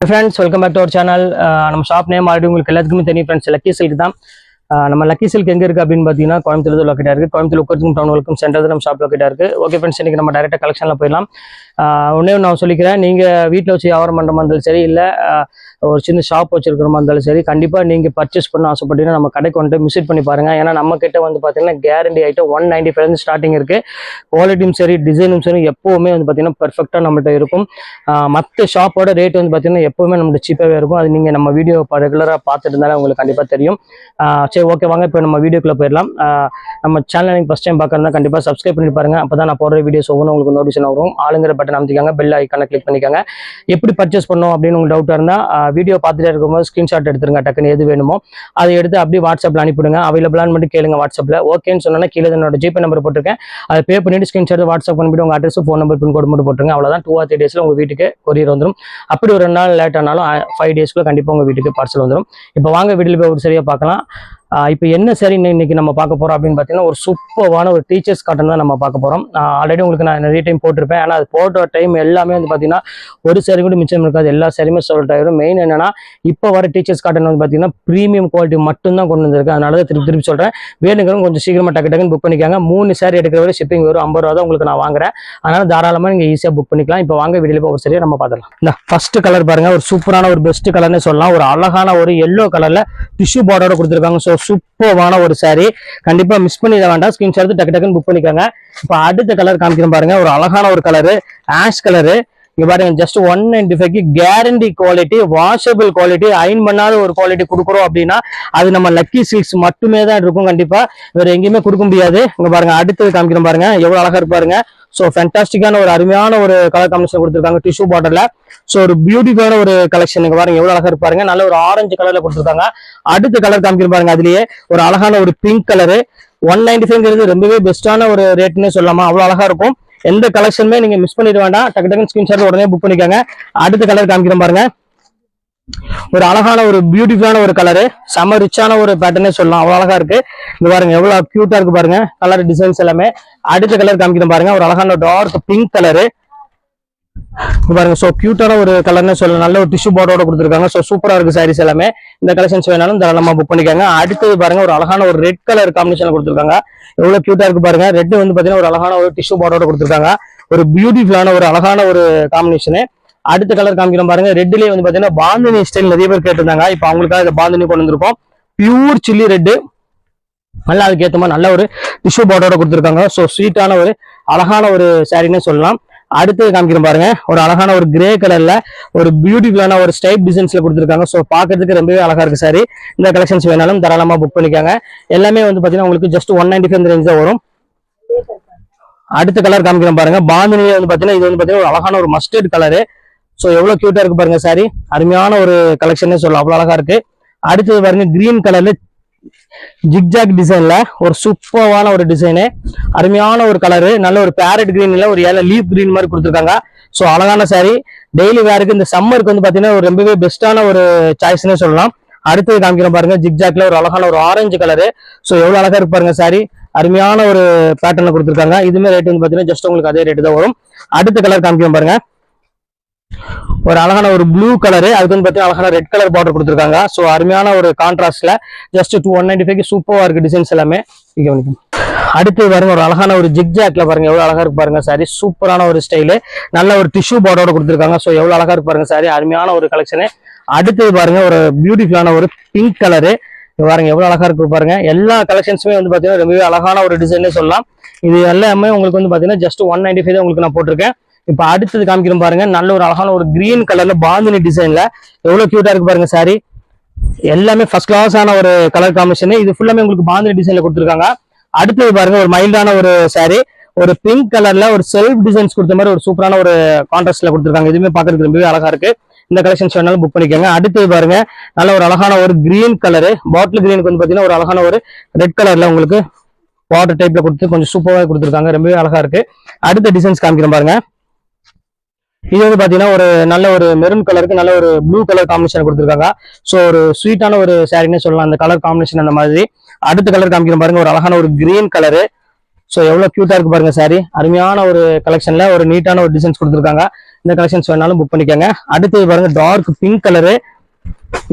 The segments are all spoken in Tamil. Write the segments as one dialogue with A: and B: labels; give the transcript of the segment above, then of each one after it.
A: Friends, welcome back to our channel. நம்ம ஷாப் நேம் ஆல்ரெடி உங்களுக்கு எல்லாத்துக்குமே தெரியும் ஃப்ரெண்ட்ஸ். லக்கி சில்க் தான். நம்ம லக்கி சில்க் எங்கே இருக்குது அப்படின்னு பார்த்தீங்கன்னா கோயம்புத்தூர் லொக்கேட்டாக இருக்குது. கோயம்புத்தூர் உட்கருக்கும் டவுனுக்கும் சென்டர் நம்ம ஷாப் லொக்கேட்டாக இருக்குது. ஓகே ஃப்ரெண்ட்ஸ், இன்றைக்கி நம்ம டேரெக்டாக கலெக்ஷனில் போயிடலாம். ஒன்றே நான் சொல்லிக்கிறேன், நீங்கள் வீட்டில் வச்சு வியாபாரம் பண்ணுற மாதிரி இருந்தாலும் சரி, இல்லை ஒரு சின்ன ஷாப் வச்சுருக்கிற மாதிரி இருந்தாலும் சரி, கண்டிப்பாக நீங்கள் பர்ச்சேஸ் பண்ண ஆசைப்பட்டீங்கன்னா நம்ம கடைக்கு வந்துட்டு விசிட் பண்ணி பாருங்கள். ஏன்னா நம்ம கிட்ட வந்து பார்த்தீங்கன்னா கேரண்டி ஐட்டம் 195 ஸ்டார்டிங் இருக்குது. குவாலிட்டியும் சரி டிசைனும் சரி எப்போவுமே வந்து பார்த்தீங்கன்னா பெர்ஃபெக்டாக நம்மள்ட்ட இருக்கும். மற்ற ஷாப்போட ரேட் வந்து பார்த்தீங்கன்னா எப்போவுமே நம்மளுக்கு சீப்பாகவே இருக்கும். அது நீங்கள் நம்ம வீடியோ ரெகுலராக பார்த்துட்டு இருந்தாலும் உங்களுக்கு கண்டிப்பாக தெரியும். சரி, ஓகே, வாங்க இப்போ நம்ம வீடியோக்குள்ளே போயிடலாம். நம்ம சேனல் நீங்கள் ஃபஸ்ட் டைம் பார்க்குறதா கண்டிப்பாக சப்ஸ்கிரைப் பண்ணி பாருங்கள். அப்போ தான் நான் போடுற வீடியோஸ் ஒவ்வொன்றும் உங்களுக்கு நோட்டிஃபிகேஷன் வரும். ஆளுங்கிற பட்டன் அமைச்சிக்காங்க, பெல் ஐக்கானை கிளிக் பண்ணிக்காங்க. எப்படி பர்ச்சேஸ் பண்ணணும் அப்படின்னு உங்களுக்கு டவுட்டாக இருந்தால் வீடியோ பார்த்துட்டே இருக்கும்போது ஸ்க்ரீன்ஷாட் எடுத்துருங்க. டக்குன்னு எது வேணுமோ அதை எடுத்து அப்படியே வாட்ஸ்அப்பில் அனுப்பிவிடுங்க. அவைலபிளான்னு மட்டும் கேளுங்க வாட்ஸ்அப்பில். ஓகேன்னு சொன்னால் கீழே என்னோட ஜிபே நம்பர் போட்டிருக்கேன். அதை பே பண்ணிட்டு ஸ்க்ரீன்ஷாட் வாட்ஸ்அப் பண்ணிவிட்டு உங்கள் அட்ரஸ் ஃபோன் நம்பர் பின்கோடு மட்டும் போட்டுருங்க. அவ்வளோதான். 2 or 3 டேஸில் உங்கள் வீட்டுக்கு கொரியர் வந்துடும். அப்படி ஒரு நாள் லேட் ஆனாலும் 5 டேஸ்க்குள்ள கண்டிப்பாக உங்கள் வீட்டுக்கு பார்சல் வந்துடும். இப்போ வாங்க வீட்டில் போய் ஒரு சரியாக பார்க்கலாம். இப்போ என்ன சரி இன்னைக்கு நம்ம பார்க்க போகிறோம் அப்படின்னு பார்த்தீங்கன்னா ஒரு சூப்பரான ஒரு டீச்சர்ஸ் காட்டன் தான் நம்ம பார்க்க போகிறோம். ஆல்ரெடி உங்களுக்கு நான் நிறைய டைம் போட்டிருப்பேன். ஆனால் அது போட்ட டைம் எல்லாமே வந்து பார்த்தீங்கன்னா ஒரு சரி கூட மிச்சம் இருக்காது. எல்லா சரியுமே சொல்லிட்டு ஆயிடும். மெயின் என்னன்னா இப்போ வர டீச்சர்ஸ் காட்டன் வந்து பார்த்தீங்கன்னா ப்ரீமியம் குவாலிட்டி மட்டும்தான் கொண்டு வந்திருக்கு. அதனால தான் திருப்பி சொல்கிறேன். வேணுங்கிறவங்க கொஞ்சம் சீக்கிரமாக டக்குன்னு புக் பண்ணிக்காங்க. 3 சாரி எடுக்கிற வரை ஷிப்பிங் வரும். 50 ரூபா தான் உங்களுக்கு நான் வாங்குறேன். அதனால தாராளமாக நீங்கள் ஈஸியாக புக் பண்ணிக்கலாம். இப்போ வாங்க வீடியோல போய் ஒரு சரியாக நம்ம பார்த்துக்கலாம். இந்த ஃபர்ஸ்ட் கலர் பாருங்க, ஒரு சூப்பரான ஒரு பெஸ்ட் கலர்னு சொல்லலாம். ஒரு அழகான ஒரு எல்லோ கலர்ல டிஷ்யூ பார்டரோட கொடுத்துருக்காங்க. ஸோ சூப்பரான ஒரு சாரி, கண்டிப்பா மிஸ் பண்ணிட வேண்டாம். ஸ்கிரீன்ஷாட் எடுத்து டக்குன்னு புக் பண்ணிக்கோங்க. இப்ப அடுத்த கலர் காமிக்கிறேன் பாருங்க. ஒரு அழகான ஒரு கலரு, ஆஷ் கலரு. இங்க பாருங்க, just 195 guarantee quality, washable quality, iron பண்ணாத ஒரு குவாலிட்டி கொடுக்குறோம் அப்படின்னா அது நம்ம லக்கி சில்க்ஸ் மட்டுமே தான் இருக்கும். கண்டிப்பா வேற எங்கேயுமே கொடுக்க முடியாது. இங்க பாருங்க, அடுத்தது காமிக்கிறேன் பாருங்க, எவ்வளவு அழகா இருப்பாருங்க. ஸோ ஃபேண்டாஸ்டிக்கான ஒரு அருமையான ஒரு கலர் காம்பினேஷன் கொடுத்துருக்காங்க டிஷ்யூ பார்டர்ல. ஸோ ஒரு பியூட்டிஃபுல்லான ஒரு கலெக்ஷன். இங்க பாருங்க எவ்வளவு அழகா இருப்பாருங்க. நல்ல ஒரு ஆரஞ்சு கலர்ல கொடுத்துருக்காங்க. அடுத்த கலர் காமிக்கிறேன் பாருங்க, அதுலயே ஒரு அழகான ஒரு பிங்க் கலரு. 195 ரொம்பவே பெஸ்டான ஒரு ரேட்னு சொல்லலாமா, அவ்வளவு அழகா இருக்கும். எந்த கலெக்ஷனுமே நீங்க மிஸ் பண்ணிட வேண்டாம். டக்கு ஸ்கிரீன்ஷாட் உடனே புக் பண்ணிக்கோங்க. அடுத்த கலர் காமிக்கிறேன் பாருங்க, ஒரு அழகான ஒரு பியூட்டிஃபுல்லான ஒரு கலரு, செம ரிச்சான ஒரு பேட்டர்னே சொல்லலாம். அவ்வளவு அழகா இருக்கு. இங்க பாருங்க எவ்வளவு கியூட்டா இருக்கு பாருங்க, கலர் டிசைன்ஸ் எல்லாமே. அடுத்த கலர் காமிக்கிறேன் பாருங்க, ஒரு அழகான டார்க் பிங்க் கலரு. பாருங்க, சோ கியூட்டான ஒரு கலர்னு சொல்லலாம். நல்ல ஒரு டிஷ்யூ பார்டரோட கொடுத்துருக்காங்க. சோ சூப்பரா இருக்கு சாரீஸ் எல்லாமே. இந்த கலெக்ஷன்ஸ் வேணாலும் தாராளமா புக் பண்ணிக்கோங்க. அடுத்தது பாருங்க, ஒரு அழகான ஒரு ரெட் கலர் காம்பினேஷன் கொடுத்துருக்காங்க. எவ்வளவு கியூட்டா இருக்கு பாருங்க. ரெட் வந்து பாத்தீங்கன்னா ஒரு அழகான ஒரு டிஷ்யூ பார்டரோட கொடுத்துருக்காங்க. ஒரு பியூட்டிஃபுல்லான ஒரு அழகான ஒரு காம்பினேஷன். அடுத்த கலர் காமிக்கிறோம் பாருங்க, ரெட்லயே வந்து பாத்தீங்கன்னா பாந்தினி ஸ்டைல் நிறைய பேர் கேட்டிருந்தாங்க. இப்ப அவங்களுக்காக இந்த பாந்தினி கொண்டு வந்திருக்கோம். பியூர் சில்லி ரெட், நல்லா அதுக்கு ஏற்ற மாதிரி நல்ல ஒரு டிஷ்யூ பார்டரோட கொடுத்துருக்காங்க. ஸோ ஸ்வீட்டான ஒரு அழகான ஒரு சாரின்னு சொல்லலாம். அடுத்தது காமிக்கிறோம் பாருங்க, ஒரு அழகான ஒரு கிரே கலர்ல ஒரு பியூட்டிஃபுல்லான ஒரு ஸ்டைப் டிசைன்ஸ்ல கொடுத்துருக்காங்க. ஸோ பாக்கிறதுக்கு ரொம்பவே அழகா இருக்கு சாரி. இந்த கலெக்ஷன்ஸ் வேணாலும் தாராளமா புக் பண்ணிக்காங்க. எல்லாமே வந்து பாத்தீங்கன்னா உங்களுக்கு ஜஸ்ட் 195 ரேஞ்ச் தான் வரும். அடுத்த கலர் காமிக்கிறோம் பாருங்க, பாந்தினிலே வந்து பாத்தீங்கன்னா இது வந்து பாத்தீங்கன்னா ஒரு அழகான ஒரு மஸ்டர்ட் கலரு. ஸோ எவ்வளவு கியூட்டா இருக்கு பாருங்க சாரி. அருமையான ஒரு கலெக்ஷன் சொல்லலாம், அவ்வளவு அழகா இருக்கு. அடுத்தது பாருங்க, கிரீன் கலர்ல ஜிக்ஜாக் டிசைன்ல ஒரு சூப்பரான ஒரு டிசைனு, அருமையான ஒரு கலரு. நல்ல ஒரு பேரட் கிரீன்ல ஒரு லீப் கிரீன் மாதிரி கொடுத்துருக்காங்க. ஸோ அழகான சாரி, டெய்லி வேருக்கு இந்த சம்மருக்கு வந்து பாத்தீங்கன்னா ஒரு ரொம்பவே பெஸ்டான ஒரு சாய்ஸ்னே சொல்லலாம். அடுத்தது காமிக்கிறோம் பாருங்க, ஜிக்ஜாக்ல ஒரு அழகான ஒரு ஆரஞ்சு கலரு. ஸோ எவ்வளவு அழகா இருக்கு பாருங்க சாரி. அருமையான ஒரு பேட்டர்ல கொடுத்துருக்காங்க. இதுமே ரேட் வந்து பாத்தீங்கன்னா ஜஸ்ட் உங்களுக்கு அதே ரேட் தான் வரும். அடுத்த கலர் காமிக்கிறோம் பாருங்க, ஒரு அழகான ஒரு ப்ளூ கலரு. அதுக்கு வந்து பாத்தீங்கன்னா அழகான ரெட் கலர் பார்டர் கொடுத்துருக்காங்க. ஸோ அருமையான ஒரு கான்ட்ராஸ்ட்ல ஜஸ்ட் 195 சூப்பரா இருக்கு டிசைன்ஸ் எல்லாமே. அடுத்து பாருங்க, ஒரு அழகான ஒரு ஜிக்ஜாக்ல பாருங்க எவ்வளவு அழகா இருக்கு பாருங்க சாரி. சூப்பரான ஒரு ஸ்டைலு, நல்ல ஒரு டிஷ்யூ பார்டரோட கொடுத்துருக்காங்க. ஸோ எவ்வளவு அழகா இருக்கு பாருங்க சாரி, அருமையான ஒரு கலெக்ஷனு. அடுத்தது பாருங்க, ஒரு பியூட்டிஃபுல்லான ஒரு பிங்க் கலரு. பாருங்க எவ்வளவு அழகா இருக்கு பாருங்க. எல்லா கலெக்ஷன்ஸுமே வந்து பாத்தீங்கன்னா ரொம்பவே அழகான ஒரு டிசைன்னே சொல்லலாம். இது எல்லாமே உங்களுக்கு வந்து பாத்தீங்கன்னா ஜஸ்ட் 195 தான் உங்களுக்கு நான் போட்டிருக்கேன். இப்ப அடுத்தது காமிக்கிறோம் பாருங்க, நல்ல ஒரு அழகான ஒரு கிரீன் கலர்ல பாந்தினி டிசைன்ல எவ்வளவு கியூட்டா இருக்கு பாருங்க சாரி. எல்லாமே ஃபர்ஸ்ட் கிளாஸான ஒரு கலர் காம்பினேஷன். இது ஃபுல்லாமே உங்களுக்கு பாந்தினி டிசைன்ல கொடுத்துருக்காங்க. அடுத்தது பாருங்க, ஒரு மைல்டான ஒரு சாரி, ஒரு பிங்க் கலர்ல ஒரு செல்ஃப் டிசைன்ஸ் கொடுத்த மாதிரி ஒரு சூப்பரான ஒரு கான்ட்ராஸ்ட்ல கொடுத்துருக்காங்க. இதுவுமே பாக்குறதுக்கு ரொம்பவே அழகா இருக்கு. இந்த கலெக்ஷன்ஸ் வேணாலும் புக் பண்ணிக்கோங்க. அடுத்தது பாருங்க, நல்ல ஒரு அழகான ஒரு கிரீன் கலரு, பாட்டில் கிரீனுக்கு வந்து பாத்தீங்கன்னா ஒரு அழகான ஒரு ரெட் கலர்ல உங்களுக்கு வாட்டர் டைப்ல கொடுத்து கொஞ்சம் சூப்பராக கொடுத்துருக்காங்க. ரொம்பவே அழகா இருக்கு. அடுத்த டிசைன்ஸ் காமிக்கிறேன் பாருங்க. இது வந்து பாத்தீங்கன்னா ஒரு நல்ல ஒரு மெரூன் கலருக்கு நல்ல ஒரு ப்ளூ கலர் காம்பினேஷன் கொடுத்துருக்காங்க. ஸோ ஒரு ஸ்வீட்டான ஒரு சாரின்னு சொல்லலாம் அந்த கலர் காம்பினேஷன் அந்த மாதிரி. அடுத்த கலர் காமிக்கிறேன் பாருங்க, ஒரு அழகான ஒரு கிரீன் கலரு. ஸோ எவ்வளவு கியூட்டா இருக்கு பாருங்க சாரி. அருமையான ஒரு கலெக்ஷன்ல ஒரு நீட்டான ஒரு டிசைன்ஸ் கொடுத்துருக்காங்க. இந்த கலெக்ஷன்ஸ் வேணாலும் புக் பண்ணிக்கோங்க. அடுத்தது பாருங்க டார்க் பிங்க் கலரு.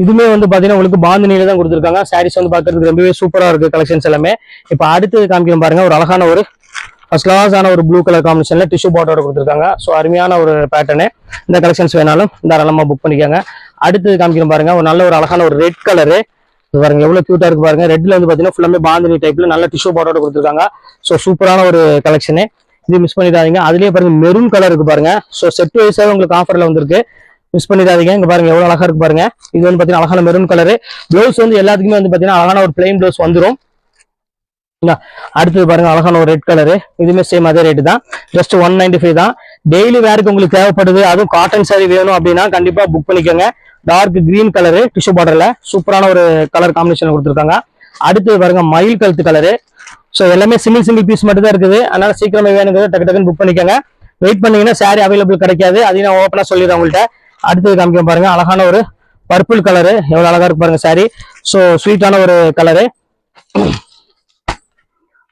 A: இதுமே வந்து பாத்தீங்கன்னா உங்களுக்கு பாந்தினியில தான் கொடுத்துருக்காங்க. சாரீஸ் வந்து பாக்குறதுக்கு ரொம்பவே சூப்பரா இருக்கு கலெக்ஷன்ஸ் எல்லாமே. இப்போ அடுத்தது காமிக்கிறோம் பாருங்க, ஒரு அழகான ஒரு ஃபர்ஸ்ட் கிளாஸான ஒரு ப்ளூ கலர் காம்பினேஷன்ல டிஷ்யூ பார்டரோட கொடுத்துருக்காங்க. ஸோ அருமையான ஒரு பேட்டர்னு. இந்த கலெக்ஷன்ஸ் வேணாலும் தாராளமா புக் பண்ணிக்கோங்க. அடுத்தது காமிக்கிறோம் பாருங்க, ஒரு நல்ல ஒரு அழகான ஒரு ரெட் கலரு. பாருங்க எவ்வளவு கியூட்டா இருக்கு பாருங்க. ரெட்ல வந்து பாத்தீங்கன்னா ஃபுல்லாமே பாந்தினி டைப்ல நல்ல டிஷ்யூ பார்டரோட கொடுத்துருக்காங்க. ஸோ சூப்பரான ஒரு கலெக்ஷனு, இது மிஸ் பண்ணிடாதீங்க. அதுலயே பாருங்க மெரூன் கலர் இருக்கு பாருங்க. ஸோ செட் வைஸாக உங்களுக்கு ஆஃபர்ல வந்திருக்கு, மிஸ் பண்ணிடாதீங்க. இங்க பாருங்க எவ்வளவு அழகா இருக்கு பாருங்க. இது வந்து பாத்தீங்கன்னா அழகான மெரூன் கலரு. ப்ளவுஸ் வந்து எல்லாத்துக்குமே வந்து பாத்தீங்கன்னா அழகான ஒரு பிளைன் ப்ளவுஸ் வந்துடும். அடுத்தது பாருங்க அழகான ஒரு ரெட் கலரு. இதுமே சேம் அதே ரேட்டு தான், ஜஸ்ட் 195 தான். டெய்லி வேருக்கு உங்களுக்கு தேவைப்படுது, அதுவும் காட்டன் சாரி வேணும் அப்படின்னா கண்டிப்பா புக் பண்ணிக்கோங்க. டார்க் கிரீன் கலரு டிஷ்யூ பார்டர்ல சூப்பரான ஒரு கலர் காம்பினேஷன் கொடுத்துருக்காங்க. அடுத்தது பாருங்க மயில் கழுத்து கலரு. ஸோ எல்லாமே சிங்கிள் பீஸ் மட்டும் தான் இருக்குது, அதனால சீக்கிரமே வேணுங்கிறது டக்கு டக்குன்னு புக் பண்ணிக்கோங்க. வெயிட் பண்ணீங்கன்னா சாரி அவைலபிள் கிடைக்காது, அதையும் நான் ஓப்பனா சொல்லிடுறேன் உங்கள்கிட்ட. அடுத்தது காமிக்க பாருங்க அழகான ஒரு பர்பிள் கலரு. எவ்வளவு அழகா இருக்கு பாருங்க சாரி. ஸோ ஸ்வீட்டான ஒரு கலரு.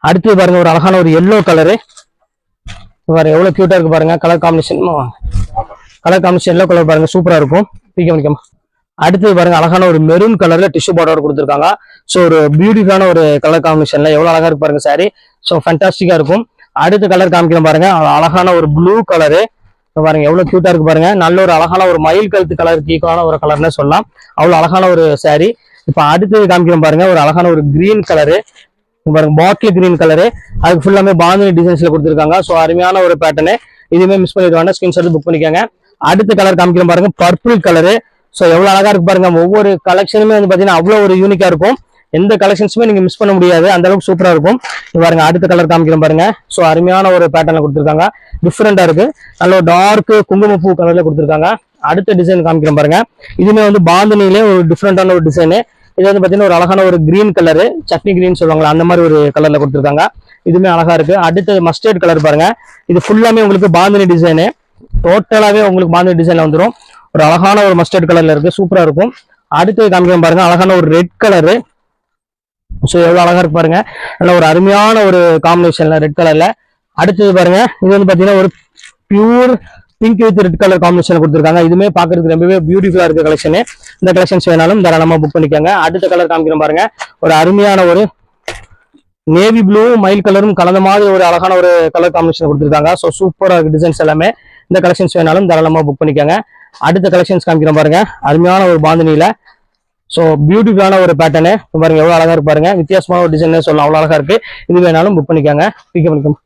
A: அடுத்து பாருங்க ஒரு அழகான ஒரு எல்லோ கலரு. பாருங்க எவ்வளவு கியூட்டா இருக்கு பாருங்க. கலர் காம்பினேஷன் எல்லோ கலர் பாருங்க, சூப்பரா இருக்கும். அடுத்து பாருங்க அழகான ஒரு மெரூன் கலர்ல டிஷ்யூ பார்டர் கொடுத்துருக்காங்க. ஸோ ஒரு பியூட்டிஃபுல்லான ஒரு கலர் காம்பினேஷன்ல எவ்வளவு அழகா இருக்கு பாருங்க சாரி. ஸோ ஃபேண்டாஸ்டிக்கா இருக்கும். அடுத்த கலர் காமிக்கிறேன் பாருங்க, அழகான ஒரு ப்ளூ கலரு. பாருங்க எவ்வளவு கியூட்டா இருக்கு பாருங்க. நல்ல ஒரு அழகான ஒரு மயில் கழுத்து கலருக்கு ஈக்குவலான ஒரு கலர்னு சொல்லலாம். அவ்வளவு அழகான ஒரு சாரி. இப்ப அடுத்தது காமிக்கிறேன் பாருங்க, ஒரு அழகான ஒரு கிரீன் கலரு. பாருங்க பாட்டில் கிரீன் கலரு, அதுக்கு ஃபுல்லாமே பாந்தினி டிசைன்ஸ்ல கொடுத்துருக்காங்க. ஸோ அருமையான ஒரு பேட்டர்னு, இதுவுமே மிஸ் பண்ணிடுவாங்க, ஸ்கிரீன்ஷாட் புக் பண்ணிக்கோங்க. அடுத்த கலர் காமிக்கிறேன் பாருங்க, பர்பிள் கலரு. ஸோ எவ்வளவு அழகா இருக்கு பாருங்க. ஒவ்வொரு கலெக்ஷனுமே வந்து பாத்தீங்கன்னா அவ்வளவு ஒரு யூனிக்கா இருக்கும், எந்த கலெக்ஷன்ஸுமே நீங்க மிஸ் பண்ண முடியாது, அந்த அளவுக்கு சூப்பரா இருக்கும். பாருங்க அடுத்த கலர் காமிக்கிறேன் பாருங்க. ஸோ அருமையான ஒரு பேட்டர்ல கொடுத்துருக்காங்க, டிஃப்ரெண்டா இருக்கு. நல்ல ஒரு டார்க் குங்குமப்பூ கலர்ல கொடுத்துருக்காங்க. அடுத்த டிசைன் காமிக்கிறேன் பாருங்க, இதுமே வந்து பாந்தினிலே ஒரு டிஃப்ரெண்டான ஒரு டிசைனு. இது வந்து பாத்தீங்கன்னா ஒரு அழகான ஒரு கிரீன் கலரு, சட்னி கிரீன் சொல்லுவாங்களா அந்த மாதிரி ஒரு கலர்ல கொடுத்துருக்காங்க. இதுவுமே அழகா இருக்கு. அடுத்து மஸ்டர்ட் கலர் பாருங்க, இது ஃபுல்லாமே உங்களுக்கு பாந்தினி டிசைனு, டோட்டலாவே உங்களுக்கு பாந்தினி டிசைன்ல வந்துடும். ஒரு அழகான ஒரு மஸ்டர்ட் கலர்ல இருக்கு, சூப்பரா இருக்கும். அடுத்து காமிக்கிறேன் பாருங்க, அழகான ஒரு ரெட் கலரு. ஸோ எவ்வளவு அழகா இருக்கு பாருங்க, நல்ல ஒரு அருமையான ஒரு காம்பினேஷன்ல ரெட் கலர்ல. அடுத்தது பாருங்க, இது வந்து பாத்தீங்கன்னா ஒரு pure pink with red colour combination கொடுத்துருக்காங்க. இதுவுமே பாக்குறதுக்கு ரொம்பவே பியூட்டிஃபுல்லா இருக்கு கலெக்ஷன். இந்த கலெக்ஷன்ஸ் வேணாலும் தாராளமா புக் பண்ணிக்கோங்க. அடுத்த கலர் காமிக்கிறோம் பாருங்க, ஒரு அருமையான ஒரு நேவி ப்ளூ மயில் கலரும் கலந்த மாதிரி ஒரு அழகான ஒரு கலர் காம்பினேஷன் கொடுத்துருக்காங்க. ஸோ சூப்பரா இருக்கு டிசைன்ஸ் எல்லாமே. இந்த கலெக்ஷன்ஸ் வேணாலும் தாராளமா புக் பண்ணிக்கோங்க. அடுத்த கலெக்ஷன்ஸ் காமிக்கிறோம் பாருங்க, அருமையான ஒரு பாந்தினியில. ஸோ பியூட்டிஃபுல்லான ஒரு பேட்டர்னு பாருங்க, எவ்வளவு அழகா இருக்கு பாருங்க. வித்தியாசமான ஒரு டிசைன் சொல்லலாம், அவ்வளவு அழகா இருக்கு. இது வேணாலும் புக் பண்ணிக்கோங்க, பிக் பண்ணிக்கோங்க.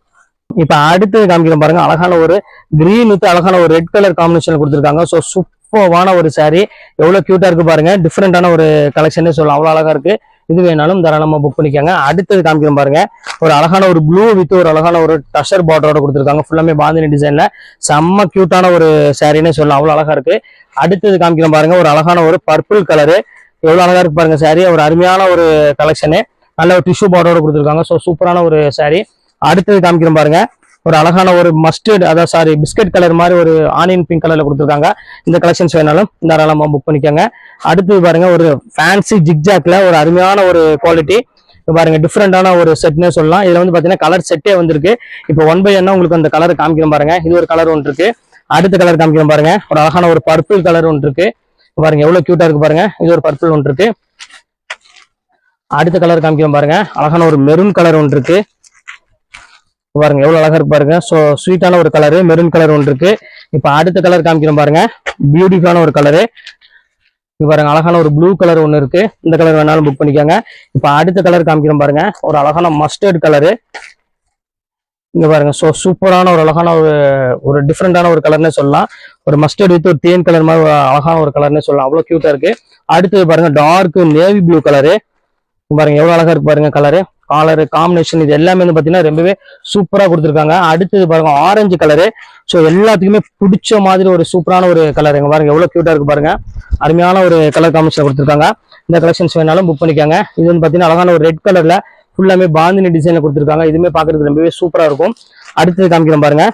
A: இப்ப அடுத்து காமிக்கிறோம் பாருங்க, அழகான ஒரு கிரீன் வித் அழகான ஒரு ரெட் கலர் காம்பினேஷன் கொடுத்துருக்காங்க. ஸோ சூப்பரான ஒரு சாரி, எவ்வளவு கியூட்டா இருக்கு பாருங்க. டிஃப்ரெண்டான ஒரு கலெக்ஷன் சொல்லலாம், அவ்வளவு அழகா இருக்கு. இது வேணாலும் தாராளமா புக் பண்ணிக்கோங்க. அடுத்தது காமிக்கிறோம் பாருங்க, ஒரு அழகான ஒரு ப்ளூ வித் ஒரு அழகான ஒரு டஷர் பார்டரோட கொடுத்துருக்காங்க. ஃபுல்லாமே பாந்தினி டிசைன்ல செம்ம கியூட்டான ஒரு சாரின்னு சொல்லலாம், அவ்வளவு அழகா இருக்கு. அடுத்தது காமிக்கிறோம் பாருங்க, ஒரு அழகான ஒரு பர்பிள் கலரு. எவ்வளவு அழகா இருக்கு பாருங்க சாரி, ஒரு அருமையான ஒரு கலெக்ஷனு, நல்ல ஒரு டிஷ்யூ பார்டரோட கொடுத்துருக்காங்க. ஸோ சூப்பரான ஒரு சாரி. அடுத்தது காமிக்கிறோம் பாருங்க, ஒரு அழகான ஒரு மஸ்டர்ட் அதாவது பிஸ்கட் கலர் மாதிரி ஒரு ஆனியன் பிங்க் கலர்ல கொடுத்துருக்காங்க. இந்த கலெக்ஷன்ஸ் வேணாலும் தாராளமா புக் பண்ணிக்கோங்க. அடுத்தது பாருங்க, ஒரு ஃபேன்சி ஜிக்ஜாக்ல ஒரு அருமையான ஒரு குவாலிட்டி பாருங்க, டிஃப்ரெண்டான ஒரு செட்னே சொல்லலாம். இதுல வந்து பாத்தீங்கன்னா கலர் செட்டே வந்திருக்கு. இப்போ 1/1 உங்களுக்கு அந்த கலர் காமிக்கிறோம் பாருங்க. இது ஒரு கலர் ஒன்று இருக்கு. அடுத்த கலர் காமிக்கிறோம் பாருங்க, ஒரு அழகான ஒரு பர்பிள் கலர் ஒன்று இருக்கு. பாருங்க எவ்வளவு கியூட்டா இருக்கு பாருங்க. இது ஒரு பர்பிள் ஒன்று இருக்கு. அடுத்த கலர் காமிக்கிறோம் பாருங்க, அழகான ஒரு மெரூன் கலர் ஒன்று இருக்கு. பாருங்க எவ்வளவு அழகா இருக்கு பாருங்க. ஸோ ஸ்வீட்டான ஒரு கலரு, மெரூன் கலர் ஒன்று இருக்கு. இப்ப அடுத்த கலர் காமிக்கிறோம் பாருங்க, பியூட்டிஃபுல்லான ஒரு கலரு. இப்ப பாருங்க அழகான ஒரு ப்ளூ கலர் ஒன்று இருக்கு. இந்த கலர் வேணாலும் புக் பண்ணிக்கோங்க. இப்ப அடுத்த கலர் காமிக்கிறோம் பாருங்க, ஒரு அழகான மஸ்டர்ட் கலரு. இங்க பாருங்க, ஸோ சூப்பரான ஒரு அழகான ஒரு டிஃப்ரெண்டான ஒரு கலர்னே சொல்லலாம். ஒரு மஸ்டர்ட் வித் ஒரு தேன் கலர் மாதிரி அழகான ஒரு கலர்னே சொல்லலாம், அவ்வளவு கியூட்டா இருக்கு. அடுத்தது பாருங்க டார்க் நேவி ப்ளூ கலரு. பாருங்க எவ்வளவு அழகா இருக்கு பாருங்க கலரு காம்பினேஷன். இது எல்லாமே வந்து பாத்தீங்கன்னா ரொம்பவே சூப்பரா கொடுத்துருக்காங்க. அடுத்தது பாருங்க ஆரஞ்சு கலரு. ஸோ எல்லாத்துக்குமே பிடிச்ச மாதிரி ஒரு சூப்பரான ஒரு கலர். எங்க பாருங்க எவ்வளவு கியூட்டா இருக்கு பாருங்க, அருமையான ஒரு கலர் காம்பினேஷன் கொடுத்துருக்காங்க. இந்த கலெக்ஷன்ஸ் வேணாலும் புக் பண்ணிக்கோங்க. இது வந்து பாத்தீங்கன்னா அழகான ஒரு ரெட் கலர்ல ஃபுல்லாமே பாந்தினி டிசைன்ல கொடுத்துருக்காங்க. இதுவுமே பாக்குறதுக்கு ரொம்பவே சூப்பரா இருக்கும். அடுத்தது காமிக்கிறேன் பாருங்க,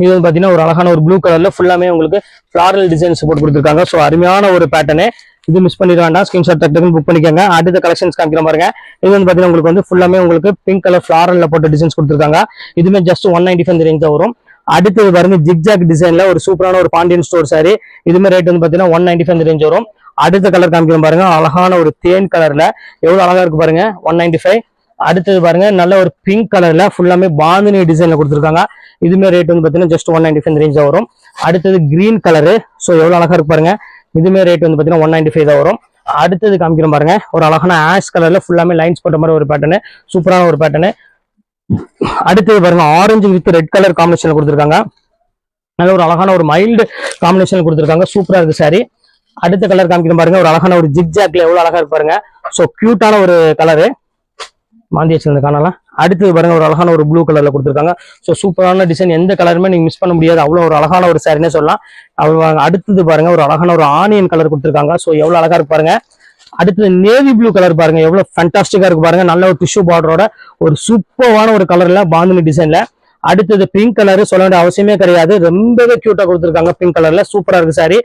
A: இது வந்து பாத்தீங்கன்னா ஒரு அழகான ஒரு ப்ளூ கலர்ல ஃபுல்லாமே உங்களுக்கு ஃபிளாரல் டிசைன்ஸ் போட்டு கொடுத்துருக்காங்க. ஸோ அருமையான ஒரு பேட்டர்னு, இது மிஸ் பண்ணிட வேண்டாம், ஸ்கிரீன்ஷாட் டக்குன்னு புக் பண்ணிக்கோங்க. அடுத்த கலெக்ஷன்ஸ் காமிக்கிற பாருங்க, இது வந்து பாத்தீங்கன்னா உங்களுக்கு வந்து ஃபுல்லாமே உங்களுக்கு பிங்க் கலர் ஃபிளாரல்ல போட்ட டிசைன்ஸ் கொடுத்துருக்காங்க. இதுவுமே ஜஸ்ட் 195 ரேஞ்ச் தான் வரும். அடுத்தது பாருங்க ஜிக்ஜாக் டிசைன்ல ஒரு சூப்பரான ஒரு பாண்டியன் ஸ்டோர் சாரி. இதுமே ரேட் வந்து பாத்தீங்கன்னா 195 ரேஞ்ச் வரும். அடுத்த கலர் காமிக்கிறோம் பாருங்க, அழகான ஒரு தேன் கலர்ல எவ்வளவு அழகா இருக்கு பாருங்க, 195. அடுத்தது பாருங்க நல்ல ஒரு பிங்க் கலர்ல ஃபுல்லாமே பாந்தினி டிசைன்ல கொடுத்துருக்காங்க. இதுமே ரேட் வந்து பாத்தீங்கன்னா ஜஸ்ட் 195 ரேஞ்ச் வரும். அடுத்தது கிரீன் கலரு, ஸோ எவ்வளவு அழகா இருக்கு பாருங்க, இதுமே ரேட் வந்து பாத்தீங்கன்னா 195 தான் வரும். அடுத்தது காமிக்கிறோம் பாருங்க, ஒரு அழகான ஆஷ் கலர்ல ஃபுல்லாமே லைன்ஸ் போட்ட மாதிரி ஒரு பேட்டர்னு, சூப்பரான ஒரு பேட்டர்னு. அடுத்தது பாருங்க ஆரஞ்சு வித் ரெட் கலர் காம்பினேஷன்ல கொடுத்துருக்காங்க. நல்ல ஒரு அழகான ஒரு மைல்டு காம்பினேஷன் கொடுத்துருக்காங்க, சூப்பரா இருக்கு சாரி. அடுத்த கலர் காமிக்கிறோம் பாருங்க, ஒரு அழகான ஒரு ஜிக் ஜாக்ல எவ்வளவு அழகா இருக்கு பாருங்க, ஸோ கியூட்டான ஒரு கலரு மாந்தி வச்சிருந்த காணலாம். அடுத்தது பாருங்க ஒரு அழகான ஒரு ப்ளூ கலர்ல கொடுத்துருக்காங்க. ஸோ சூப்பரான டிசைன், எந்த கலருமே நீங்க மிஸ் பண்ண முடியாது, அவ்வளோ ஒரு அழகான ஒரு சாரினே சொல்லலாம். அடுத்தது பாருங்க ஒரு அழகான ஒரு ஆனியன் கலர் கொடுத்துருக்காங்க. ஸோ எவ்வளவு அழகா இருக்கு பாருங்க. அடுத்தது நேவி ப்ளூ கலர் பாருங்க, எவ்வளவு ஃபேண்டாஸ்டிக்கா இருக்கு பாருங்க, நல்ல ஒரு டிஷ்யூ பார்டரோட ஒரு சூப்பரான ஒரு கலர்ல பாந்தினி டிசைன்ல. அடுத்தது பிங்க் கலர், சொல்ல வேண்டிய அவசியமே கிடையாது, ரொம்பவே கியூட்டா கொடுத்துருக்காங்க பிங்க் கலர்ல, சூப்பரா இருக்கு சாரி.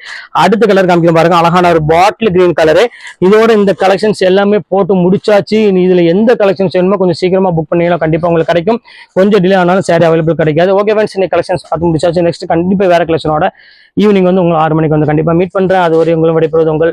A: அடுத்த கலர் காமிக்க பாருங்க, அழகான ஒரு பாட்டில் கிரீன் கலரு. இதோட இந்த கலெக்ஷன்ஸ் எல்லாமே போட்டு முடிச்சாச்சு. இதுல எந்த கலெக்ஷன்ஸ் வேணுமோ கொஞ்சம் சீக்கிரமா புக் பண்ணீங்கன்னா கண்டிப்பா உங்களுக்கு கிடைக்கும். கொஞ்சம் டிலே ஆனாலும் சாரி அவைலபிள் கிடைக்காது. ஓகே ஃப்ரெண்ட்ஸ், இந்த கலெக்ஷன்ஸ் பார்த்து முடிச்சாச்சு. நெக்ஸ்ட் கண்டிப்பா வேற கலெக்ஷனோட ஈவினிங் வந்து உங்களுக்கு 6 மணிக்கு வந்து கண்டிப்பா மீட் பண்றேன். அது வரை உங்களை விடைபெறுவது உங்கள்